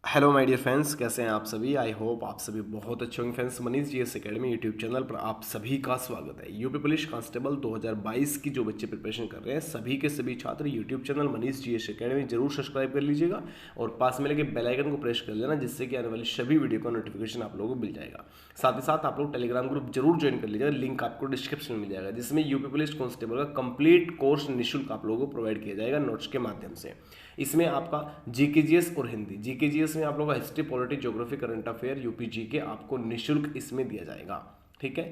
Hello my dear friends, कैसे हैं आप सभी। आई होप आप सभी बहुत अच्छे होंगे। Friends, Manish GS academy YouTube channel पर आप सभी का स्वागत है। यूपी पुलिस कांस्टेबल 2022 की जो बच्चे प्रिपरेशन कर रहे हैं, सभी के सभी छात्र YouTube channel Manish GS academy जरूर सब्सक्राइब कर लीजिएगा और पास में लगे बेल आइकन को प्रेस कर लेना, जिससे कि आने वाली सभी वीडियो का नोटिफिकेशन आप लोगों को मिल जाएगा। साथ ही साथ आप लोग टेलीग्राम ग्रुप जरूर ज्वाइन कर लीजिएगा, लिंक आपको डिस्क्रिप्शन में मिल जाएगा, जिसमें यूपी पुलिस कांस्टेबल का कंप्लीट कोर्स निःशुल्क आप लोगों को प्रोवाइड किया जाएगा नोट्स के माध्यम से। इसमें आपका जीकेजीएस और हिंदी, जीकेजीएस में आप लोगों का history, polity, geography, current affair, UP GK आपको निःशुल्क इसमें दिया जाएगा। ठीक है,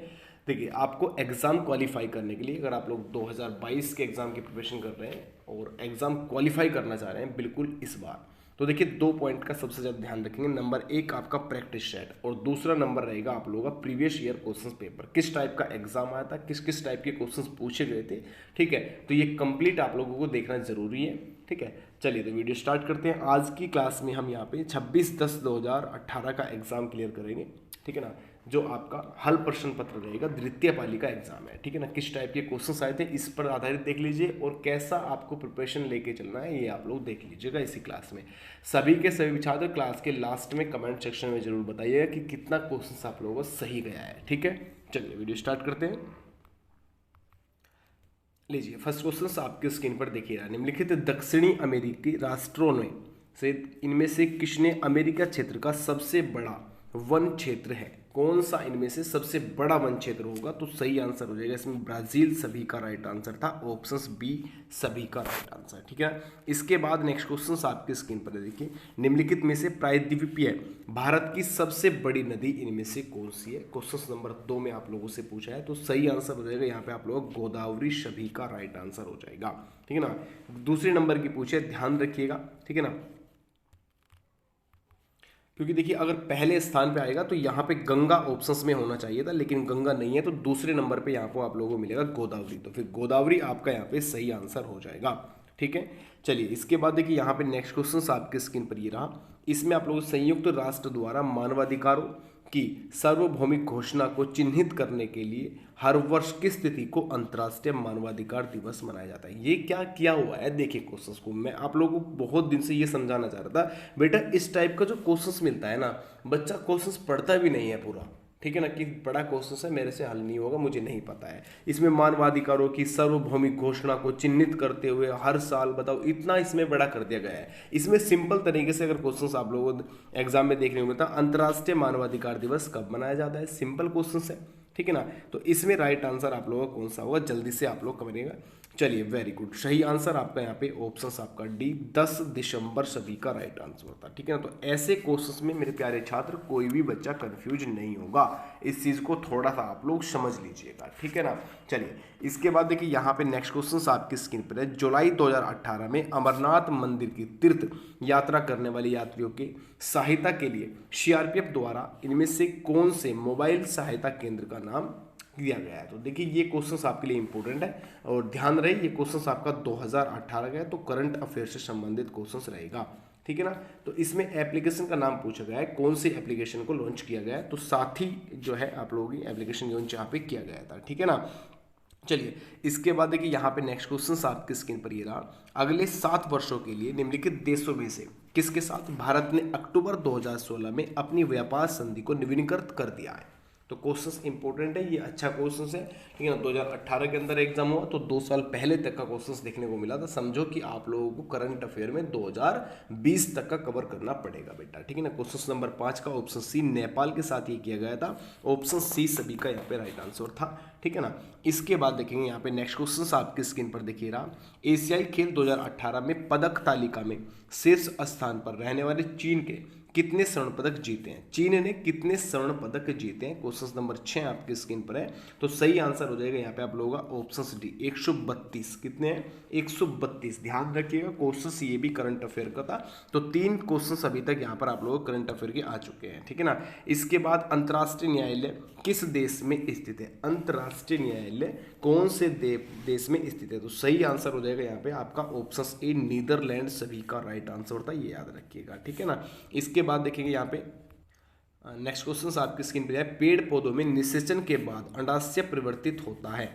देखिए आपको एग्जाम क्वालिफाई करने के लिए, अगर आप लोग 2022 के एग्जाम की प्रिपरेशन कर रहे हैं और एग्जाम क्वालिफाई करना चाह रहे हैं बिल्कुल इस बार, तो देखिए 2 पॉइंट का सबसे ज़्यादा ध्यान रखेंगे। नंबर 1 आपका प्रैक्टिस सेट और दूसरा नंबर रहेगा आप लोगों का प्रीवियस ईयर क्वेश्चन पेपर, किस टाइप का एग्जाम आया था, किस किस टाइप के क्वेश्चन पूछे गए थे। ठीक है, तो ये कंप्लीट आप लोगों को देखना जरूरी है। ठीक है, चलिए तो वीडियो स्टार्ट करते हैं। आज की क्लास में हम यहाँ पे 26/10/2018 का एग्जाम क्लियर करेंगे। ठीक है ना, जो आपका हल प्रश्न पत्र रहेगा, द्वितीय पाली का एग्जाम है। ठीक है ना, किस टाइप के क्वेश्चंस आए थे इस पर आधारित देख लीजिए और कैसा आपको प्रिपरेशन लेके चलना है ये आप लोग देख लीजिएगा इसी क्लास में। सभी के सभी छात्र क्लास के लास्ट में कमेंट सेक्शन में जरूर बताइएगा कि कितना क्वेश्चंस आप लोगों को सही गया है। ठीक है, चलिए वीडियो स्टार्ट करते हैं। लीजिए फर्स्ट क्वेश्चन आपके स्क्रीन पर देखिएगा। निम्नलिखित दक्षिणी अमेरिकी राष्ट्रों में से इनमें से किसने अमेरिका क्षेत्र का सबसे बड़ा वन क्षेत्र है? कौन सा इनमें से सबसे बड़ा वन क्षेत्र होगा? तो सही आंसर हो जाएगा इसमें ब्राजील सभी का राइट आंसर था, ऑप्शंस बी सभी का राइट आंसर। ठीक है, इसके बाद नेक्स्ट क्वेश्चन आपके स्क्रीन पर देखिए। निम्नलिखित में से प्रायद्वीपीय भारत की सबसे बड़ी नदी इनमें से कौन सी है? क्वेश्चन नंबर 2 में आप लोगों से पूछा है, तो सही आंसर हो जाएगा यहाँ पे आप लोग गोदावरी सभी का राइट आंसर हो जाएगा। ठीक है ना, दूसरे नंबर की पूछे, ध्यान रखिएगा। ठीक है ना, क्योंकि देखिए अगर पहले स्थान पे आएगा तो यहाँ पे गंगा ऑप्शंस में होना चाहिए था, लेकिन गंगा नहीं है, तो दूसरे नंबर पे यहाँ को आप लोगों को मिलेगा गोदावरी। तो फिर गोदावरी आपका यहाँ पे सही आंसर हो जाएगा। ठीक है, चलिए इसके बाद देखिए यहाँ पे नेक्स्ट क्वेश्चन आपके स्क्रीन पर ये रहा। इसमें आप लोग संयुक्त राष्ट्र द्वारा मानवाधिकारों की सार्वभौमिक घोषणा को चिन्हित करने के लिए हर वर्ष किस तिथि को अंतर्राष्ट्रीय मानवाधिकार दिवस मनाया जाता है? ये क्या किया हुआ है, देखिए क्वेश्चंस को मैं आप लोगों को बहुत दिन से ये समझाना चाह रहा था। बेटा इस टाइप का जो क्वेश्चंस मिलता है ना, बच्चा क्वेश्चंस पढ़ता भी नहीं है पूरा। ठीक है ना, कि बड़ा क्वेश्चन है, मेरे से हल नहीं होगा, मुझे नहीं पता है। इसमें मानवाधिकारों की सार्वभौमिक घोषणा को चिन्हित करते हुए हर साल, बताओ इतना इसमें बड़ा कर दिया गया है। इसमें सिंपल तरीके से अगर क्वेश्चंस आप लोगों को एग्जाम में देखने को मिलता, अंतर्राष्ट्रीय मानवाधिकार दिवस कब मनाया जाता है, सिंपल क्वेश्चन है। ठीक है ना, तो इसमें राइट आंसर आप लोगों का कौन सा होगा, जल्दी से आप लोग कमेंट। चलिए वेरी गुड, सही आंसर आपका यहाँ पे ऑप्शन आपका डी 10 दिसंबर सभी का राइट आंसर होता है। ठीक है ना, तो ऐसे क्वेश्चंस में मेरे प्यारे छात्र कोई भी बच्चा कंफ्यूज नहीं होगा, इस चीज को थोड़ा सा आप लोग समझ लीजिएगा। ठीक है ना, चलिए इसके बाद देखिए यहाँ पे नेक्स्ट क्वेश्चन आपकी स्क्रीन पर है। जुलाई 2018 में अमरनाथ मंदिर की तीर्थ यात्रा करने वाले यात्रियों की सहायता के लिए सीआरपीएफ द्वारा इनमें से कौन से मोबाइल सहायता केंद्र का नाम दिया गया है? तो देखिए ये क्वेश्चंस आपके लिए इंपॉर्टेंट है और ध्यान रहे ये क्वेश्चंस आपका 2018 का है, तो करंट अफेयर से संबंधित क्वेश्चंस रहेगा। ठीक है ना, तो इसमें एप्लीकेशन का नाम पूछा गया है, कौन सी एप्लीकेशन को लॉन्च किया गया है? तो साथी जो है आप लोगों की एप्लीकेशन लॉन्च यहाँ पे किया गया था। ठीक है ना, चलिए इसके बाद देखिए यहाँ पे नेक्स्ट क्वेश्चन आपके स्क्रीन पर ये रहा। अगले 7 वर्षों के लिए निम्नलिखित देशों में से किसके साथ भारत ने अक्टूबर 2016 में अपनी व्यापार संधि को नवीनीकृत कर दिया है? तो क्वेश्चंस इंपॉर्टेंट है, ये अच्छा क्वेश्चंस है। ठीक है ना, 2018 के अंदर एग्जाम हुआ तो 2 साल पहले तक का क्वेश्चंस देखने को मिला था। समझो कि आप लोगों को करंट अफेयर में 2020 तक का कवर करना पड़ेगा बेटा। ठीक है ना, क्वेश्चन नंबर 5 का ऑप्शन सी नेपाल के साथ ये किया गया था, ऑप्शन सी सभी का यहाँ पे राइट आंसर था। ठीक है ना, इसके बाद देखेंगे यहाँ पे नेक्स्ट क्वेश्चन आपकी स्क्रीन पर देखिए रहा। एशियाई खेल 2018 में पदक तालिका में शीर्ष स्थान पर रहने वाले चीन के कितने स्वर्ण पदक जीते हैं? चीन ने कितने स्वर्ण पदक जीते हैं? क्वेश्चन नंबर 6 आपके स्क्रीन पर है, तो सही आंसर हो जाएगा यहाँ पे आप लोगों का ऑप्शन डी 132। कितने हैं? 132। ध्यान रखिएगा क्वेश्चन ये भी करंट अफेयर का था, तो 3 क्वेश्चन अभी तक यहाँ पर आप लोग करंट अफेयर के आ चुके हैं। ठीक है ना, इसके बाद अंतर्राष्ट्रीय न्यायालय किस देश में स्थित है? अंतर्राष्ट्रीय न्यायालय कौन से देश में स्थित है? तो सही आंसर हो जाएगा यहाँ पे आपका ऑप्शन ए नीदरलैंड सभी का राइट आंसर होता है, ये याद रखिएगा। ठीक है ना, इसके बाद देखेंगे यहाँ पे नेक्स्ट क्वेश्चन आपकी स्क्रीन पर है। पेड़ पौधों में निषेचन के बाद अंडाशय परिवर्तित होता है,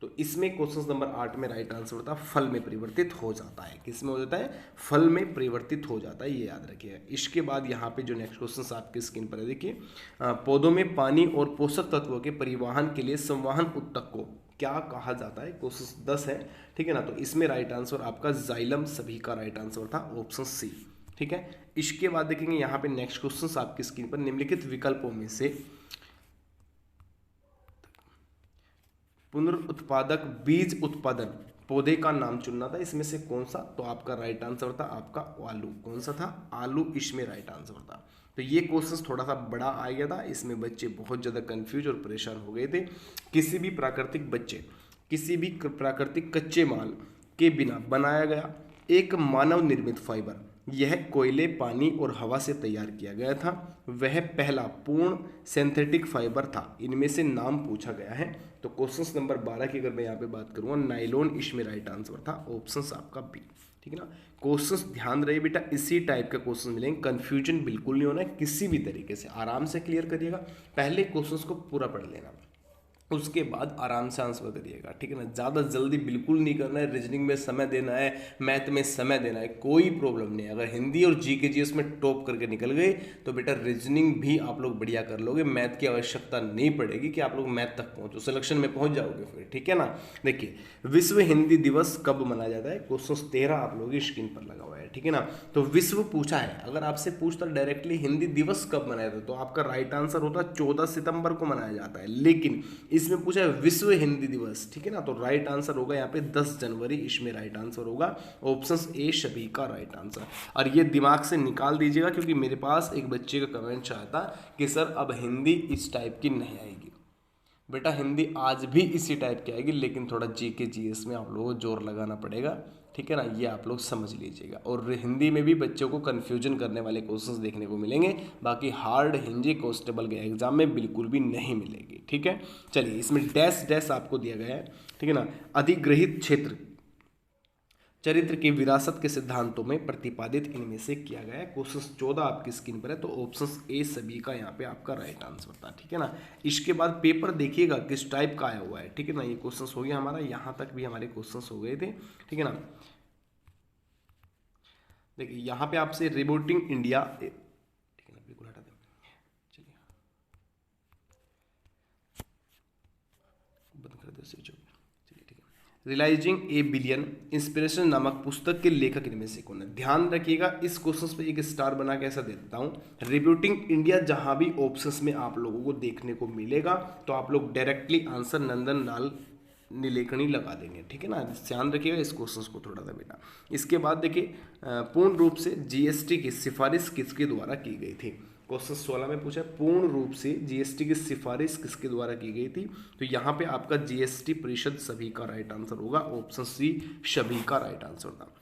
तो इसमें क्वेश्चन नंबर 8 में राइट आंसर होता है फल में परिवर्तित हो जाता है। किस में हो जाता है? फल में परिवर्तित हो जाता है, ये याद रखिएगा। इसके बाद यहाँ पे जो नेक्स्ट क्वेश्चन आपके स्क्रीन पर है देखिए, पौधों में पानी और पोषक तत्वों के परिवहन के लिए संवहन ऊतक को क्या कहा जाता है? क्वेश्चन 10 है, ठीक है ना। तो इसमें राइट आंसर आपका जाइलम सभी का राइट आंसर था ऑप्शन सी, ठीक है। इसके बाद देखेंगे यहाँ पे नेक्स्ट क्वेश्चन आपकी स्क्रीन पर, निम्नलिखित विकल्पों में से पुनरुत्पादक बीज उत्पादन पौधे का नाम चुनना था, इसमें से कौन सा? तो आपका राइट आंसर था आपका आलू। कौन सा था? आलू इसमें राइट आंसर था। तो ये क्वेश्चन थोड़ा सा बड़ा आ गया था, इसमें बच्चे बहुत ज़्यादा कंफ्यूज और परेशान हो गए थे। किसी भी प्राकृतिक कच्चे माल के बिना बनाया गया एक मानव निर्मित फाइबर, यह कोयले, पानी और हवा से तैयार किया गया था। वह पहला पूर्ण सिंथेटिक फाइबर था। इनमें से नाम पूछा गया है। तो क्वेश्चन नंबर 12 की अगर मैं यहाँ पे बात करूँगा, नाइलॉन इसमें राइट आंसर था ऑप्शन आपका बी, ठीक है ना। क्वेश्चंस ध्यान रहे बेटा, इसी टाइप के क्वेश्चन मिलेंगे, कंफ्यूजन बिल्कुल नहीं होना है किसी भी तरीके से, आराम से क्लियर करिएगा। पहले क्वेश्चंस को पूरा पढ़ लेना, उसके बाद आराम से आंसर करिएगा, ठीक है ना। ज़्यादा जल्दी बिल्कुल नहीं करना है। रीजनिंग में समय देना है, मैथ में समय देना है, कोई प्रॉब्लम नहीं है। अगर हिंदी और जी के जी एस में टॉप करके निकल गए तो बेटा रीजनिंग भी आप लोग बढ़िया कर लोगे, मैथ की आवश्यकता नहीं पड़ेगी कि आप लोग मैथ तक पहुँचो, सिलेक्शन में पहुँच जाओगे फिर, ठीक है ना। देखिए, विश्व हिंदी दिवस कब मनाया जाता है? क्वेश्चन 13 आप लोगों की स्क्रीन पर लगा हुआ है, ठीक है ना। तो विश्व पूछा है, अगर आपसे पूछता डायरेक्टली हिंदी दिवस कब मनाया जाता है तो आपका राइट आंसर होता 14 सितंबर को मनाया जाता है, लेकिन इसमें पूछा है विश्व हिंदी दिवस, ठीक है ना। तो राइट आंसर होगा यहाँ पे 10 जनवरी, इसमें राइट आंसर होगा ऑप्शन ए सभी का राइट आंसर। और ये दिमाग से निकाल दीजिएगा, क्योंकि मेरे पास एक बच्चे का कमेंट आया था कि सर अब हिंदी इस टाइप की नहीं आएगी। बेटा हिंदी आज भी इसी टाइप की आएगी, लेकिन थोड़ा जीके जीएस में आप लोगों को जोर लगाना पड़ेगा, ठीक है ना। ये आप लोग समझ लीजिएगा। और हिंदी में भी बच्चों को कन्फ्यूजन करने वाले क्वेश्चंस देखने को मिलेंगे, बाकी हार्ड हिंदी कांस्टेबल के एग्जाम में बिल्कुल भी नहीं मिलेगी, ठीक है। चलिए, इसमें डैश डैश आपको दिया गया है, ठीक है ना। अधिग्रहित क्षेत्र चरित्र की विरासत के सिद्धांतों में प्रतिपादित इनमें से किया गया है। क्वेश्चन 14 आपकी स्क्रीन पर है, तो ऑप्शन ए सभी का यहाँ पे आपका राइट आंसर था, ठीक है ना। इसके बाद पेपर देखिएगा किस टाइप का आया हुआ है, ठीक है ना। ये क्वेश्चन हो गया हमारा, यहाँ तक भी हमारे क्वेश्चन हो गए थे, ठीक है ना। देखिए यहाँ पे आपसे रिबूटिंग इंडिया, ठीक है ना, बिल्कुल हटा दें, चलिए बंद कर दो switch. Realising a billion inspiration नामक पुस्तक के लेखक इनमें से कौन है? ध्यान रखिएगा, इस क्वेश्चन पे एक स्टार बना के ऐसा दे देता हूँ। रिब्यूटिंग इंडिया जहां भी ऑप्शंस में आप लोगों को देखने को मिलेगा तो आप लोग डायरेक्टली आंसर नंदन लाल नीलेकणी लगा देंगे, ठीक है ना। ध्यान रखिएगा इस क्वेश्चन को थोड़ा सा बेटा। इसके बाद देखिए, पूर्ण रूप से जीएसटी की सिफारिश किसके द्वारा की गई थी? क्वेश्चन 16 में पूछा पूर्ण रूप से जीएसटी की सिफारिश किसके द्वारा की गई थी? तो यहाँ पे आपका जीएसटी परिषद सभी का राइट आंसर होगा ऑप्शन सी सभी का राइट आंसर था।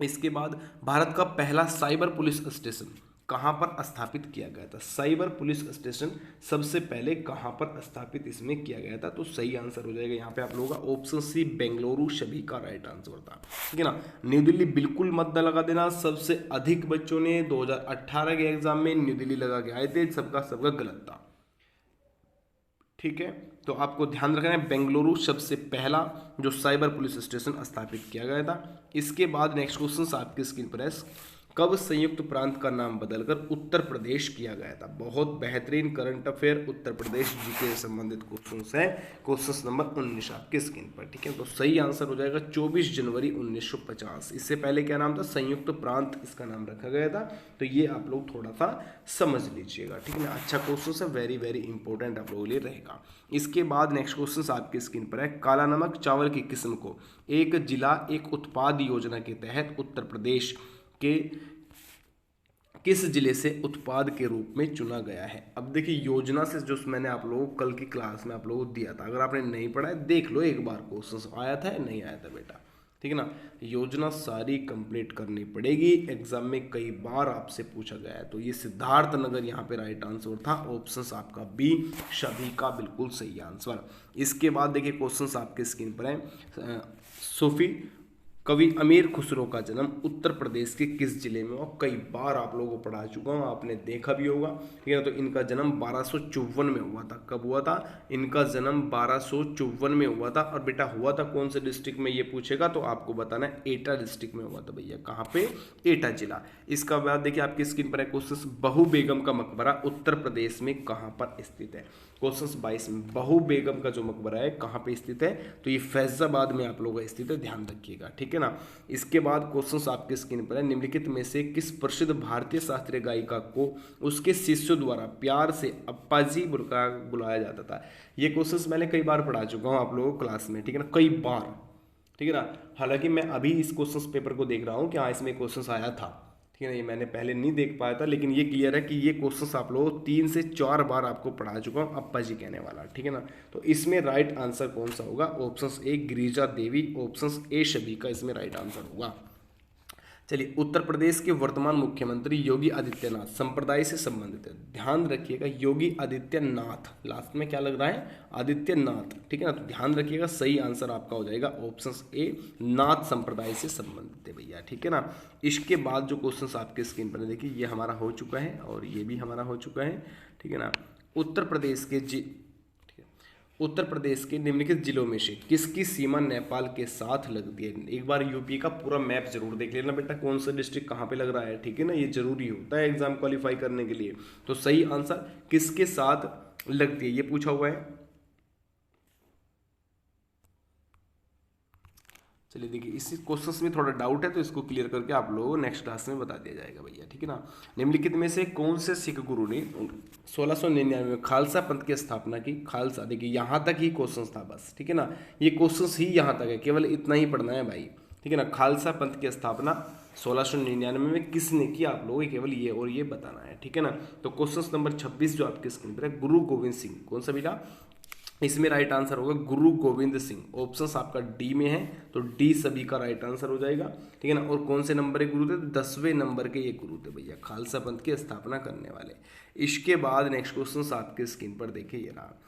इसके बाद भारत का पहला साइबर पुलिस स्टेशन कहाँ पर स्थापित किया गया था? साइबर पुलिस स्टेशन सबसे पहले कहाँ पर स्थापित इसमें किया गया था? तो सही आंसर हो जाएगा यहाँ पे आप लोगों का ऑप्शन सी बेंगलुरु सभी का राइट आंसर था, ठीक है ना। न्यू दिल्ली बिल्कुल मत लगा देना, सबसे अधिक बच्चों ने 2018 के एग्जाम में न्यू दिल्ली लगा के आए थे, सबका गलत था, ठीक है। तो आपको ध्यान रखना है बेंगलुरु सबसे पहला जो साइबर पुलिस स्टेशन स्थापित किया गया था। इसके बाद नेक्स्ट क्वेश्चन आपकी स्क्रीन पर है, कब संयुक्त प्रांत का नाम बदलकर उत्तर प्रदेश किया गया था? बहुत बेहतरीन current affair Uttar Pradesh GK से संबंधित क्वेश्चन है। क्वेश्चन नंबर 19 आपके स्क्रीन पर, ठीक है। तो सही आंसर हो जाएगा 24 जनवरी 1950। इससे पहले क्या नाम था? संयुक्त प्रांत इसका नाम रखा गया था। तो ये आप लोग थोड़ा सा समझ लीजिएगा, ठीक है ना। अच्छा क्वेश्चन है, वेरी वेरी इंपॉर्टेंट आप लोगों के लिए रहेगा। इसके बाद नेक्स्ट क्वेश्चन आपकी स्क्रीन पर है, काला नमक चावल की किस्म को एक जिला एक उत्पाद योजना के तहत उत्तर प्रदेश के किस जिले से उत्पाद के रूप में चुना गया है? अब देखिए योजना से जो मैंने आप लोगों को कल की क्लास में आप लोगों को दिया था, अगर आपने नहीं पढ़ा है देख लो एक बार, क्वेश्चन आया था या नहीं आया था बेटा, ठीक है ना। योजना सारी कंप्लीट करनी पड़ेगी, एग्जाम में कई बार आपसे पूछा गया है। तो ये सिद्धार्थ नगर यहाँ पे राइट आंसर था, ऑप्शन आपका बी सभी का बिल्कुल सही आंसर। इसके बाद देखिए क्वेश्चन आपके स्क्रीन पर है, सूफी कवि अमीर खुसरो का जन्म उत्तर प्रदेश के किस जिले में हुआ? कई बार आप लोगों को पढ़ा चुका हूँ, आपने देखा भी होगा, ठीक है। तो इनका जन्म 1254 में हुआ था। कब हुआ था? इनका जन्म 1254 में हुआ था। और बेटा हुआ था कौन से डिस्ट्रिक्ट में, ये पूछेगा तो आपको बताना है एटा डिस्ट्रिक्ट में हुआ था भैया। कहाँ पे? एटा जिला। इसका बाद देखिए आपकी स्क्रीन पर है क्वेश्चन, बहू बेगम का मकबरा उत्तर प्रदेश में कहाँ पर स्थित है? क्वेश्चन 22 में बहू बेगम का जो मकबरा है कहाँ पे स्थित है? तो ये फैजाबाद में आप लोगों का स्थित है, ध्यान रखिएगा, ठीक है ना। इसके बाद क्वेश्चंस आपके स्क्रीन पर है, निम्नलिखित में से किस प्रसिद्ध भारतीय शास्त्रीय गायिका को उसके शिष्यों द्वारा प्यार से अप्पा जी बुलाया जाता था? ये क्वेश्चंस मैंने कई बार पढ़ा चुका हूँ आप लोगों को क्लास में, ठीक है ना, कई बार, ठीक है ना। हालांकि मैं अभी इस क्वेश्चंस पेपर को देख रहा हूँ कि हाँ इसमें क्वेश्चंस आया था, ठीक है ना, ये मैंने पहले नहीं देख पाया था, लेकिन ये क्लियर है कि ये क्वेश्चंस आप लोग 3 से 4 बार आपको पढ़ा चुका हूँ, अप्पा जी कहने वाला, ठीक है ना। तो इसमें राइट आंसर कौन सा होगा? Option A Girija Devi, option A शबी का इसमें राइट आंसर होगा। चलिए, उत्तर प्रदेश के वर्तमान मुख्यमंत्री योगी आदित्यनाथ संप्रदाय से संबंधित है, ध्यान रखिएगा, योगी आदित्यनाथ, लास्ट में क्या लग रहा है? आदित्यनाथ, ठीक है ना। तो ध्यान रखिएगा, सही आंसर आपका हो जाएगा ऑप्शन ए, नाथ संप्रदाय से संबंधित है भैया, ठीक है ना। इसके बाद जो क्वेश्चंस आपके स्क्रीन पर देखिए, ये हमारा हो चुका है और ये भी हमारा हो चुका है, ठीक है ना। उत्तर प्रदेश के निम्नलिखित जिलों में से किसकी सीमा नेपाल के साथ लगती है? एक बार यूपी का पूरा मैप जरूर देख लेना बेटा, कौन सा डिस्ट्रिक्ट कहाँ पे लग रहा है, ठीक है ना, ये जरूरी होता है एग्जाम क्वालिफाई करने के लिए। तो सही आंसर किसके साथ लगती है, ये पूछा हुआ है। चलिए देखिए, इसी क्वेश्चंस में थोड़ा डाउट है तो इसको क्लियर करके आप लोगों को नेक्स्ट क्लास में बता दिया जाएगा भैया, ठीक है ना। निम्नलिखित में से कौन से सिख गुरु ने 1699 में खालसा पंथ की स्थापना की? खालसा, देखिए यहाँ तक ही क्वेश्चंस था बस, ठीक है ना, ये क्वेश्चंस ही यहाँ तक है, केवल इतना ही पढ़ना है भाई, ठीक है ना। खालसा पंथ की स्थापना 1699 में किसने की? आप लोगों को केवल ये और ये बताना है, ठीक है ना। तो क्वेश्चन नंबर 26 जो आपके स्क्रीन पर है, गुरु गोविंद सिंह, कौन सा बेटा? इसमें राइट आंसर होगा गुरु गोविंद सिंह। ऑप्शंस आपका डी में है, तो डी सभी का राइट आंसर हो जाएगा, ठीक है ना। और कौन से नंबर के गुरु थे? 10वें नंबर के ये गुरु थे भैया, खालसा पंथ की स्थापना करने वाले। इसके बाद नेक्स्ट क्वेश्चन आपके स्क्रीन पर देखिए, ये रहा,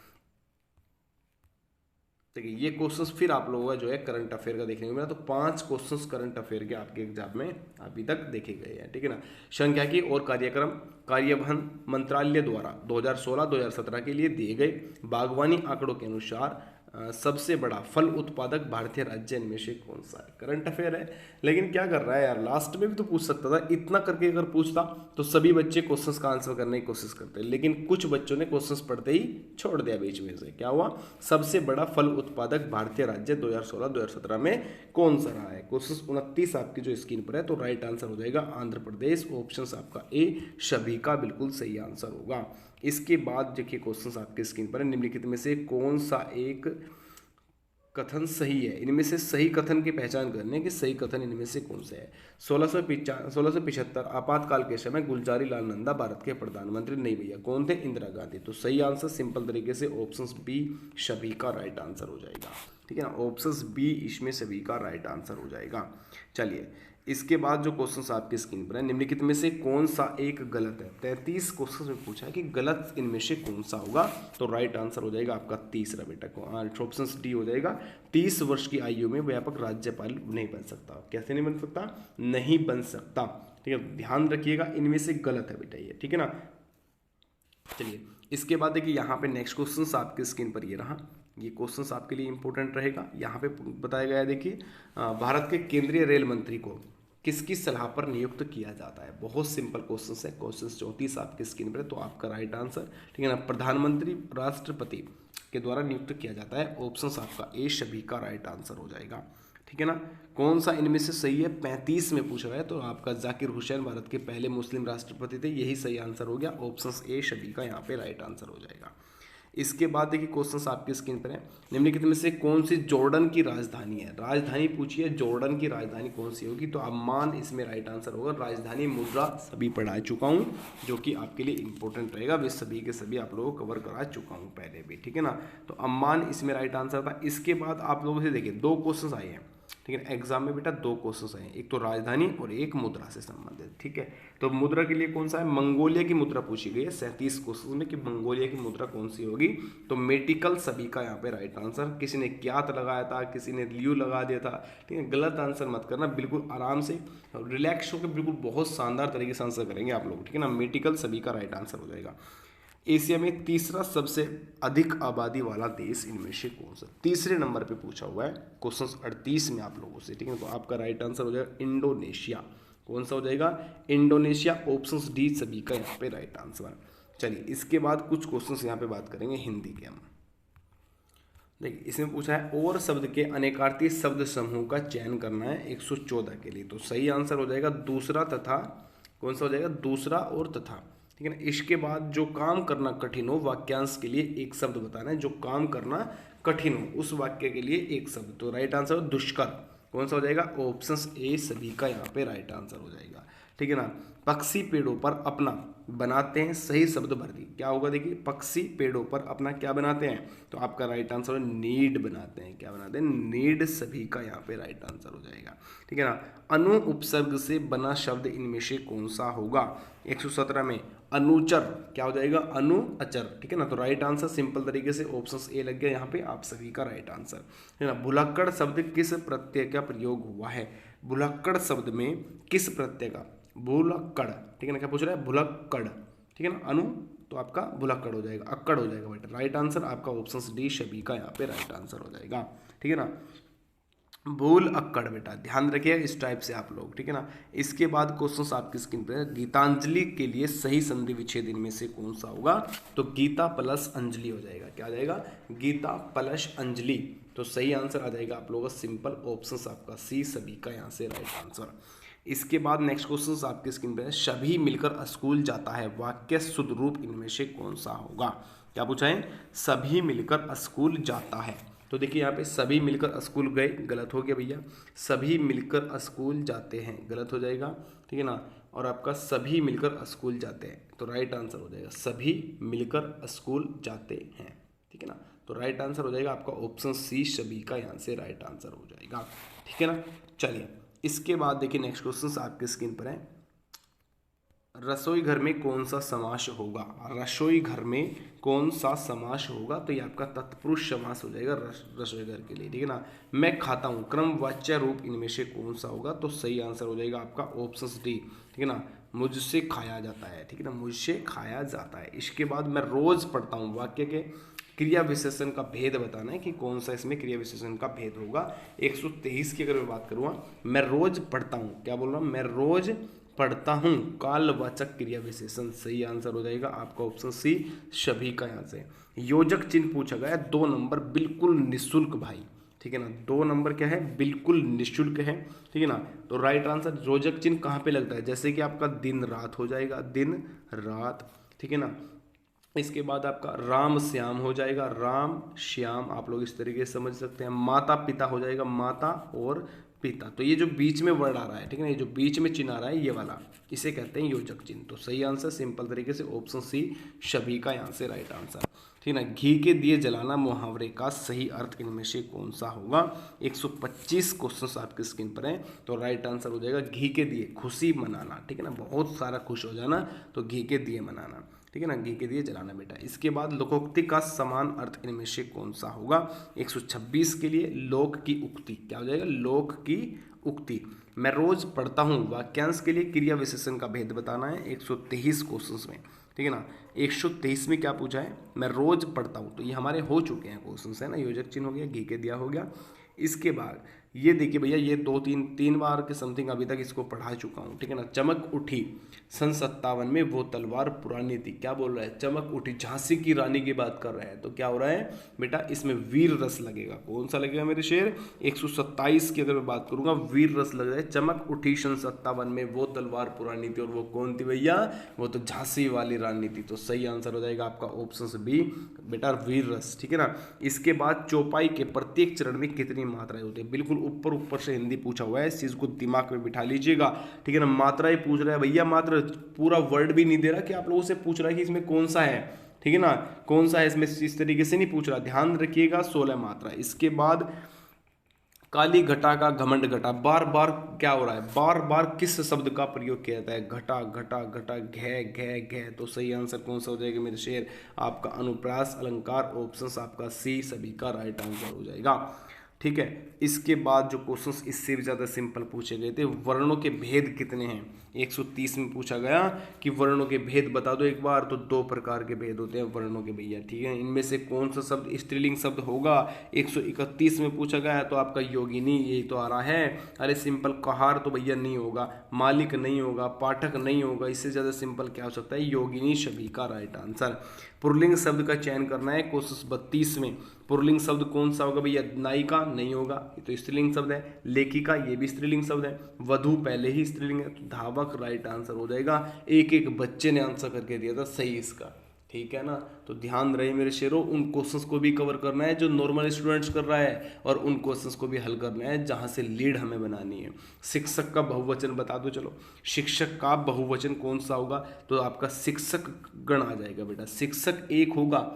देखिए ये क्वेश्चंस फिर आप लोगों का जो है करंट अफेयर का देखने को मिला। तो 5 क्वेश्चंस करंट अफेयर के आपके एग्जाम में अभी तक देखे गए हैं, ठीक है ना। सांख्यिकी और कार्यक्रम कार्यवहन मंत्रालय द्वारा 2016-2017 के लिए दिए गए बागवानी आंकड़ों के अनुसार सबसे बड़ा फल उत्पादक भारतीय राज्य इनमें से कौन सा है? करंट अफेयर है, लेकिन क्या कर रहा है यार, लास्ट में भी तो पूछ सकता था, इतना करके अगर पूछता तो सभी बच्चे क्वेश्चंस का आंसर करने की कोशिश करते, लेकिन कुछ बच्चों ने क्वेश्चंस पढ़ते ही छोड़ दिया बीच में से। क्या हुआ? सबसे बड़ा फल उत्पादक भारतीय राज्य 2016-2017 में कौन सा रहा है? क्वेश्चन 29 आपकी जो स्क्रीन पर है, तो राइट आंसर हो जाएगा आंध्र प्रदेश। ऑप्शन आपका ए सभी का बिल्कुल सही आंसर होगा। इसके बाद देखिए क्वेश्चंस आपके स्क्रीन पर है, निम्नलिखित में से कौन सा एक कथन सही है? इनमें से सही कथन की पहचान करने कि सही कथन इनमें से कौन सा है। 1675 आपातकाल के समय गुलजारी लाल नंदा भारत के प्रधानमंत्री नहीं भैया, कौन थे? इंदिरा गांधी। तो सही आंसर सिंपल तरीके से ऑप्शन बी सभी का राइट आंसर हो जाएगा, ठीक है ना। ऑप्शन बी इसमें सभी का राइट आंसर हो जाएगा। चलिए, इसके बाद जो क्वेश्चंस आपकी स्क्रीन पर है, निम्नलिखित में से कौन सा एक गलत है? 33 क्वेश्चंस में पूछा है कि गलत इनमें से कौन सा होगा, तो राइट आंसर हो जाएगा आपका तीसरा बेटा को, ऑप्शन डी हो जाएगा। 30 वर्ष की आयु में व्यापक राज्यपाल नहीं बन सकता। कैसे नहीं बन सकता? नहीं बन सकता, ठीक है, ध्यान रखिएगा, इनमें से गलत है बेटा ये, ठीक है ना। चलिए, इसके बाद देखिए यहाँ पे नेक्स्ट क्वेश्चन आपके स्क्रीन पर ये रहा, ये क्वेश्चंस आपके लिए इंपॉर्टेंट रहेगा। यहाँ पे बताया गया है, देखिए भारत के केंद्रीय रेल मंत्री को किसकी सलाह पर नियुक्त किया जाता है? बहुत सिंपल क्वेश्चंस है, क्वेश्चन 34 आपके स्क्रीन पर, तो आपका राइट आंसर, ठीक है ना, प्रधानमंत्री राष्ट्रपति के द्वारा नियुक्त किया जाता है। ऑप्शंस आपका ए सभी का राइट आंसर हो जाएगा, ठीक है ना। कौन सा इनमें से सही है? 35 में पूछ रहा है, तो आपका जाकिर हुसैन भारत के पहले मुस्लिम राष्ट्रपति थे, यही सही आंसर हो गया। ऑप्शंस ए सभी का यहाँ पे राइट आंसर हो जाएगा। इसके बाद देखिए क्वेश्चंस आपकी स्क्रीन पर है, निम्नलिखित में से कौन सी जॉर्डन की राजधानी है? राजधानी पूछिए, जॉर्डन की राजधानी कौन सी होगी? तो अम्मान इसमें राइट आंसर होगा। राजधानी मुद्रा सभी पढ़ा चुका हूँ, जो कि आपके लिए इंपॉर्टेंट रहेगा, वे सभी के सभी आप लोगों को कवर करा चुका हूँ पहले भी, ठीक है ना। तो अम्मान इसमें राइट आंसर था। इसके बाद आप लोगों से देखिए 2 क्वेश्चन आए हैं, ठीक है। एग्जाम में बेटा 2 क्वेश्चन आए, एक तो राजधानी और एक मुद्रा से संबंधित, ठीक है। तो मुद्रा के लिए कौन सा है, मंगोलिया की मुद्रा पूछी गई है 37 क्वेश्चन में कि मंगोलिया की मुद्रा कौन सी होगी। तो मेडिकल सभी का यहाँ पे राइट आंसर। किसी ने क्यात लगाया था, किसी ने लियू लगा दिया था, ठीक है। गलत आंसर मत करना, बिल्कुल आराम से रिलैक्स होकर बिल्कुल बहुत शानदार तरीके से आंसर करेंगे आप लोग, ठीक है ना। मेडिकल सभी का राइट आंसर हो जाएगा। एशिया में तीसरा सबसे अधिक आबादी वाला देश इनमें से कौन सा, तीसरे नंबर पे पूछा हुआ है क्वेश्चन 38 में आप लोगों से, ठीक है। तो आपका राइट आंसर हो जाएगा इंडोनेशिया। कौन सा हो जाएगा, इंडोनेशिया। ऑप्शंस डी सभी का यहाँ पे राइट आंसर। चलिए इसके बाद कुछ क्वेश्चंस यहाँ पे बात करेंगे हिंदी के हम। देखिए इसमें पूछा है और शब्द के अनेकार्थी शब्द समूह का चयन करना है 114 के लिए। तो सही आंसर हो जाएगा दूसरा तथा। कौन सा हो जाएगा, दूसरा और तथा, ठीक है ना। इसके बाद जो काम करना कठिन हो वाक्यांश के लिए एक शब्द बताना है, जो काम करना कठिन हो उस वाक्य के लिए एक शब्द। तो राइट आंसर हो दुष्कर। कौन सा हो जाएगा, ऑप्शन ए सभी का यहाँ पे राइट आंसर हो जाएगा, ठीक है ना। पक्षी पेड़ों पर अपना बनाते हैं, सही शब्द भर दी, क्या होगा देखिए, पक्षी पेड़ों पर अपना क्या बनाते हैं, तो आपका राइट आंसर है नीड बनाते हैं। क्या बनाते हैं, नीड सभी का यहाँ पे राइट आंसर हो जाएगा, ठीक है ना। अनु उपसर्ग से बना शब्द इनमें से कौन सा होगा, 117 में अनुचर क्या हो जाएगा, अनु अचर, ठीक है ना। तो राइट आंसर सिंपल तरीके से ऑप्शन ए लग गया यहाँ पे आप सभी का राइट आंसर, है ना। भुलक्कड़ शब्द किस प्रत्यय का प्रयोग हुआ है, भुलक्कड़ शब्द में किस प्रत्यय का, भुलक्कड़, ठीक है ना। क्या पूछ रहा है, भुलक्कड़, ठीक है ना। अनु तो आपका भुलक्कड़ हो जाएगा, अक्कड़ हो जाएगा बेटा। राइट आंसर आपका ऑप्शन डी सभी का यहाँ पे राइट आंसर हो जाएगा, ठीक है ना। भूल अक्कड़ बेटा ध्यान रखिए इस टाइप से आप लोग, ठीक है ना। इसके बाद क्वेश्चन आपकी स्क्रीन पर है, गीतांजलि के लिए सही संधि विच्छेद इनमें से कौन सा होगा, तो गीता प्लस अंजलि हो जाएगा। क्या आ जाएगा, गीता प्लस अंजलि। तो सही आंसर आ जाएगा आप लोगों का सिंपल ऑप्शन आपका सी सभी का यहाँ से राइट आंसर। इसके बाद नेक्स्ट क्वेश्चन आपकी स्क्रीन पर है, सभी मिलकर स्कूल जाता है वाक्य शुद्ध रूप इनमें से कौन सा होगा। क्या पूछा है, सभी मिलकर स्कूल जाता है। तो देखिए यहाँ पे सभी मिलकर स्कूल गए, गलत हो गया भैया। सभी मिलकर स्कूल जाते हैं, गलत हो जाएगा, ठीक है ना। और आपका सभी मिलकर स्कूल जाते हैं, तो राइट आंसर हो जाएगा सभी मिलकर स्कूल जाते हैं, ठीक है ना। तो राइट आंसर हो जाएगा आपका ऑप्शन सी सभी का यहाँ से राइट आंसर हो जाएगा, ठीक है ना। चलिए इसके बाद देखिए नेक्स्ट क्वेश्चन आपके स्क्रीन पर है, रसोई घर में कौन सा समास होगा, रसोई घर में कौन सा समास होगा, तो ये आपका तत्पुरुष समास हो जाएगा रसोई घर के लिए, ठीक है ना। मैं खाता हूँ क्रमवाच्य रूप इनमें से कौन सा होगा, तो सही आंसर हो जाएगा आपका ऑप्शन डी, ठीक है ना। मुझसे खाया जाता है, ठीक है ना, मुझसे खाया जाता है। इसके बाद मैं रोज पढ़ता हूँ, वाक्य के क्रिया विशेषण का भेद बताना है कि कौन सा इसमें क्रिया विशेषण का भेद होगा। 123 की अगर मैं बात करूँगा, मैं रोज पढ़ता हूँ, क्या बोल रहा हूँ, मैं रोज पढ़ता हूँ कालवाचक क्रिया विशेषण। सही आंसर हो जाएगा आपका ऑप्शन सी सभी का यहाँ से। योजक चिन्ह पूछा गया है 2 नंबर बिल्कुल निःशुल्क भाई, ठीक है ना। 2 नंबर क्या है, बिल्कुल निःशुल्क है, ठीक है ना। तो राइट आंसर योजक चिन्ह कहाँ पे लगता है, जैसे कि आपका दिन रात हो जाएगा, दिन रात, ठीक है ना। इसके बाद आपका राम श्याम हो जाएगा, राम श्याम आप लोग इस तरीके से समझ सकते हैं। माता पिता हो जाएगा, माता और पिता। तो ये जो बीच में वर्ड आ रहा है, ठीक है ना, ये जो बीच में चिन्ह आ रहा है ये वाला, इसे कहते हैं योजक चिन्ह। तो सही आंसर सिंपल तरीके से ऑप्शन सी सभी का यहाँ से राइट आंसर, ठीक है ना। घी के दिए जलाना मुहावरे का सही अर्थ इनमें से कौन सा होगा, 125 क्वेश्चन आपकी स्क्रीन पर है। तो राइट आंसर हो जाएगा घी के दिए खुशी मनाना, ठीक है ना, बहुत सारा खुश हो जाना, तो घी के दिए मनाना, ठीक है ना, घी के दिए जलाना बेटा। इसके बाद लोकोक्ति का समान अर्थ इनमें से कौन सा होगा, 126 के लिए लोक की उक्ति। क्या हो जाएगा, लोक की उक्ति। मैं रोज पढ़ता हूँ वाक्यांश के लिए क्रिया विशेषण का भेद बताना है 123 क्वेश्चंस में, ठीक है ना। 123 में क्या पूछा है, मैं रोज पढ़ता हूँ, तो ये हमारे हो चुके हैं क्वेश्चंस, है ना। योजक चिन्ह हो गया, घी के दिया हो गया। इसके बाद ये देखिए भैया, ये 2-3 बार के समथिंग अभी तक इसको पढ़ा चुका हूँ, ठीक है ना। चमक उठी सन 57 में वो तलवार पुरानी थी। क्या बोल रहा है, चमक उठी, झांसी की रानी की बात कर रहा है। तो क्या हो रहा है बेटा, इसमें वीर रस लगेगा। कौन सा लगेगा मेरे शेर, 127 की अगर मैं बात करूंगा, वीर रस लग जाए। चमक उठी सन 57 में वो तलवार पुरानी थी, और वो कौन थी भैया, वो तो झांसी वाली रानी थी। तो सही आंसर हो जाएगा आपका ऑप्शन बी बेटा, वीर रस, ठीक है ना। इसके बाद चौपाई के प्रत्येक चरण में कितनी मात्राएं होती है, बिल्कुल ऊपर से हिंदी पूछा हुआ है, इस चीज को दिमाग में बिठा लीजिएगा, ठीक है ना। मात्राएं पूछ रहा है भैया, मात्र पूरा वर्ड भी नहीं दे रहा कि आप लोगों से पूछ रहा है कि इसमें कौन सा है, ठीक है ना, कौन सा है इसमें, इस तरीके से नहीं पूछ रहा, ध्यान रखिएगा। 16 मात्रा। इसके बाद काली घटा का घमंड घटा, बार बार क्या हो रहा है, बार बार किस शब्द का प्रयोग किया जाता है, घटा घटा घटा, घे घे घे। तो सही आंसर कौन सा हो जाएगा मेरे शेर, आपका अनुप्रास अलंकार, ऑप्शन आपका सी सभी का राइट आंसर हो जाएगा। ठीक है, इसके बाद जो क्वेश्चंस इससे भी ज़्यादा सिंपल पूछे गए थे, वर्णों के भेद कितने हैं। 130 में पूछा गया कि वर्णों के भेद बता दो एक बार, तो 2 प्रकार के भेद होते हैं वर्णों के भैया। ठीक है, इनमें से कौन सा शब्द स्त्रीलिंग शब्द होगा। 131 में पूछा गया है तो आपका योगिनी यही तो आ रहा है। अरे सिंपल, कहार तो भैया नहीं होगा, मालिक नहीं होगा, पाठक नहीं होगा, इससे ज़्यादा सिंपल क्या हो सकता है, योगिनी सभी का राइट आंसर। पुल्लिंग शब्द का चयन करना है क्वेश्चन 32 में। पुल्लिंग शब्द कौन सा होगा भैया, नायिका नहीं होगा, ये तो स्त्रीलिंग शब्द है। लेखिका ये भी स्त्रीलिंग शब्द है। वधु पहले ही स्त्रीलिंग है, तो धावक राइट आंसर हो जाएगा। एक एक बच्चे ने आंसर करके दिया था सही इसका। ठीक है ना, तो ध्यान रहे मेरे शेरों, उन क्वेश्चंस को भी कवर करना है जो नॉर्मल स्टूडेंट्स कर रहा है, और उन क्वेश्चंस को भी हल करना है जहां से लीड हमें बनानी है। शिक्षक का बहुवचन बता दो चलो, शिक्षक का बहुवचन कौन सा होगा, तो आपका शिक्षक गण आ जाएगा बेटा। शिक्षक एक होगा,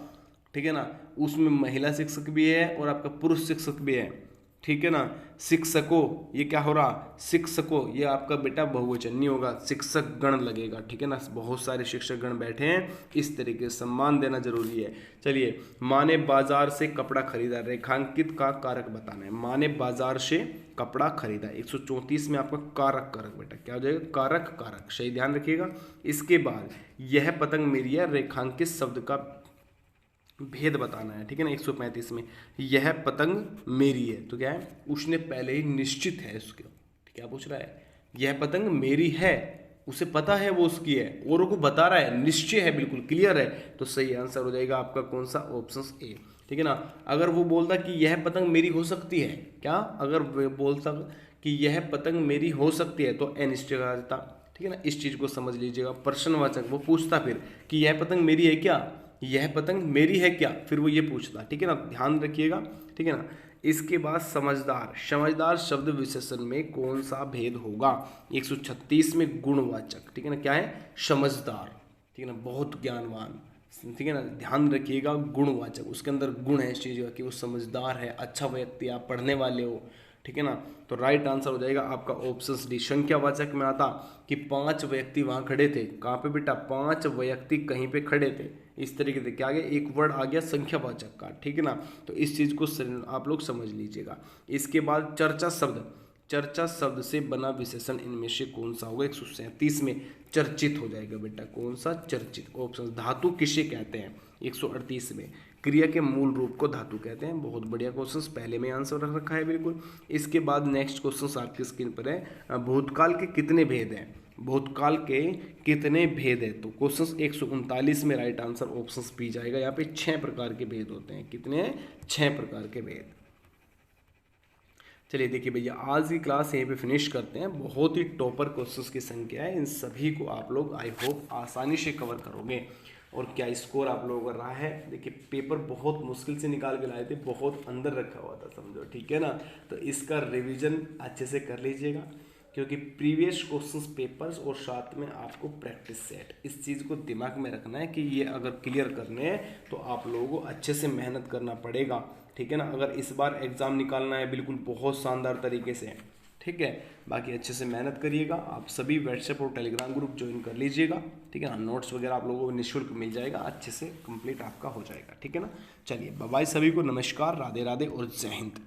ठीक है ना, उसमें महिला शिक्षक भी है और आपका पुरुष शिक्षक भी है। ठीक है ना, शिक्षकों ये क्या हो रहा, शिक्षकों ये आपका बेटा बहुवचन नहीं होगा, शिक्षक गण लगेगा। ठीक है ना, बहुत सारे शिक्षक गण बैठे हैं, इस तरीके से सम्मान देना जरूरी है। चलिए, माँ ने बाजार से कपड़ा खरीदा, रेखांकित का कारक बताना है। माँ ने बाजार से कपड़ा खरीदा, 134 में आपका कारक कारक बेटा क्या हो जाएगा, कारक कारक, सही ध्यान रखिएगा। इसके बाद यह पतंग मेरी है, रेखांकित शब्द का भेद बताना है। ठीक है ना, 135 में यह पतंग मेरी है, तो क्या है, उसने पहले ही निश्चित है उसके, क्या पूछ रहा है, यह पतंग मेरी है, उसे पता है वो उसकी है, औरों को बता रहा है, निश्चय है, बिल्कुल क्लियर है, तो सही आंसर हो जाएगा आपका कौन सा, ऑप्शन ए। ठीक है ना, अगर वो बोलता कि यह पतंग मेरी हो सकती है, क्या अगर वो बोलता कि यह पतंग मेरी हो सकती है, तो अनिश्चय आ जाता। ठीक है ना, इस चीज को समझ लीजिएगा। प्रश्नवाचक वो पूछता फिर कि यह पतंग मेरी है क्या, यह पतंग मेरी है क्या, फिर वो ये पूछता। ठीक है ना, ध्यान रखिएगा। ठीक है ना, इसके बाद समझदार, समझदार शब्द विशेषण में कौन सा भेद होगा, 136 में गुणवाचक। ठीक है ना, क्या है, समझदार, ठीक है ना, बहुत ज्ञानवान। ठीक है ना, ध्यान रखिएगा, गुणवाचक, उसके अंदर गुण है इस चीज़ का कि वो समझदार है, अच्छा व्यक्ति, आप पढ़ने वाले हो। ठीक है ना, तो राइट आंसर हो जाएगा आपका ऑप्शन डी। संख्यावाचक में आता कि 5 व्यक्ति वहां खड़े थे, कहाँ पे बेटा, 5 व्यक्ति कहीं पे खड़े थे, इस तरीके से क्या आ गया, एक वर्ड आ गया संख्यावाचक का। ठीक है ना, तो इस चीज को आप लोग समझ लीजिएगा। इसके बाद चर्चा शब्द, चर्चा शब्द से बना विशेषण इनमें से कौन सा होगा, 137 में चर्चित हो जाएगा बेटा, कौन सा, चर्चित, ऑप्शन। धातु किसे कहते हैं, 138 में क्रिया के मूल रूप को धातु कहते हैं। बहुत बढ़िया क्वेश्चन, पहले में आंसर रख रखा है बिल्कुल। इसके बाद नेक्स्ट क्वेश्चन आपकी स्क्रीन पर है, भूतकाल के कितने भेद हैं, भूतकाल के कितने भेद है, तो क्वेश्चन 139 में राइट आंसर ऑप्शन बी जाएगा। यहाँ पे 6 प्रकार के भेद होते हैं, कितने हैं, 6 प्रकार के भेद। चलिए देखिए भैया, आज की क्लास यहीं पे फिनिश करते हैं। बहुत ही टॉपर क्वेश्चंस की संख्या है, इन सभी को आप लोग आई होप आसानी से कवर करोगे। और क्या स्कोर आप लोगों का रहा है, देखिए पेपर बहुत मुश्किल से निकाल के लाए थे, बहुत अंदर रखा हुआ था समझो। ठीक है ना, तो इसका रिवीजन अच्छे से कर लीजिएगा, क्योंकि प्रीवियस क्वेश्चंस पेपर्स और साथ में आपको प्रैक्टिस सेट, इस चीज़ को दिमाग में रखना है कि ये अगर क्लियर करने हैं तो आप लोगों को अच्छे से मेहनत करना पड़ेगा। ठीक है ना, अगर इस बार एग्ज़ाम निकालना है बिल्कुल बहुत शानदार तरीके से, ठीक है, बाकी अच्छे से मेहनत करिएगा। आप सभी व्हाट्सएप और टेलीग्राम ग्रुप ज्वाइन कर लीजिएगा। ठीक है ना, नोट्स वगैरह आप लोगों को निःशुल्क मिल जाएगा, अच्छे से कंप्लीट आपका हो जाएगा। ठीक है ना, चलिए बाय बाय, सभी को नमस्कार, राधे राधे और जय हिंद।